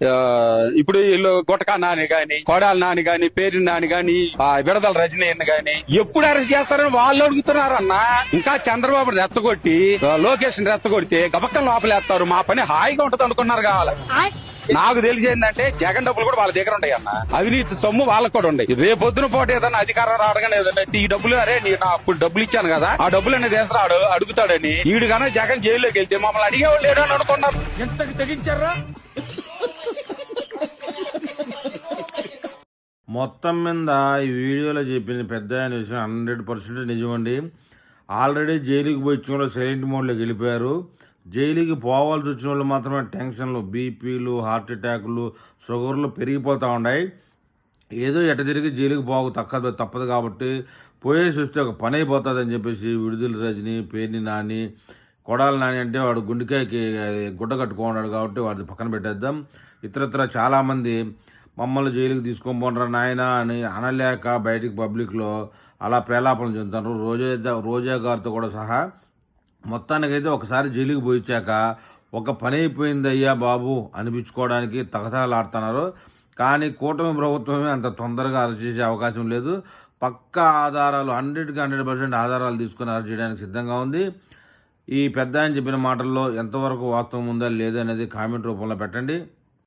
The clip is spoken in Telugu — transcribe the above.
ఆ, ఇప్పుడు వీళ్ళు గుటకా నాని గాని కొడాల నాని గాని పేరు నాని గాని విడదల రజనీ గాని ఎప్పుడు అరెస్ట్ చేస్తారని వాళ్ళు అడుగుతున్నారన్నా. ఇంకా చంద్రబాబు రెచ్చగొట్టి లోకేష్ రెచ్చగొడితే గబక్కం లోపలేస్తారు. మా పని హాయిగా ఉంటది అనుకున్నారు కావాలి. నాకు తెలిసి ఏంటంటే జగన్ డబ్బులు కూడా వాళ్ళ దగ్గర ఉంటాయి అన్న. అవినీతి సొమ్ము వాళ్ళకు కూడా ఉన్నాయి. రేపొద్దున పూట ఏదన్నా అధికారం రావడం ఏదన్నా ఈ డబ్బులు అరే నేను అప్పుడు డబ్బులు ఇచ్చాను కదా ఆ డబ్బులు అనేది వేస్తాడు అడుగుతాడని ఈడు కన్నా జగన్ జైల్లోకి వెళ్తే మమ్మల్ని అడిగేవాళ్ళు లేడు అని అనుకున్నారు. ఎంతకు తెగించారా? మొత్తం మీద ఈ వీడియోలో చెప్పిన పెద్ద ఆయన విషయం 100% నిజమండి. ఆల్రెడీ జైలుకి పోయి ఇచ్చిన వాళ్ళు సైలెంట్ మోడ్లోకి వెళ్ళిపోయారు. జైలుకి పోవాల్సి వచ్చిన వాళ్ళు మాత్రమే టెన్షన్లు, బీపీలు, హార్ట్ అటాకులు, షుగర్లు పెరిగిపోతూ ఉన్నాయి. ఏదో ఎట తిరిగి జైలుకి తప్పదు కాబట్టి పోయేసి వస్తే ఒక పని అయిపోతుంది అని చెప్పేసి విడుదల రజని, పేర్ని నాని, కొడాలి నాని అంటే వాడు గుండెకాయకి గుడ్డ కట్టుకున్నాడు కాబట్టి వాడిని పక్కన పెట్టేద్దాం. ఇతరత్ర చాలామంది మమ్మల్ని జైలుకి తీసుకొని పోనరా నాయన అని అనలేక బయటికి పబ్లిక్లో అలా ప్రేలాపనలు చెందుతారు. రోజా గారితో కూడా సహా. మొత్తానికైతే ఒకసారి జైలుకి పోయించాక ఒక పని అయిపోయింది అయ్యా బాబు అనిపించుకోవడానికి తగతగలాడుతున్నారు. కానీ కూటమి ప్రభుత్వమే అంత తొందరగా అరెస్ట్ చేసే అవకాశం లేదు. పక్కా ఆధారాలు 100% ఆధారాలు తీసుకుని అరెస్ట్ చేయడానికి సిద్ధంగా ఉంది. ఈ పెద్ద ఆయన చెప్పిన మాటల్లో ఎంతవరకు వాస్తవం ఉందా లేదా అనేది కామెంట్ రూపంలో పెట్టండి.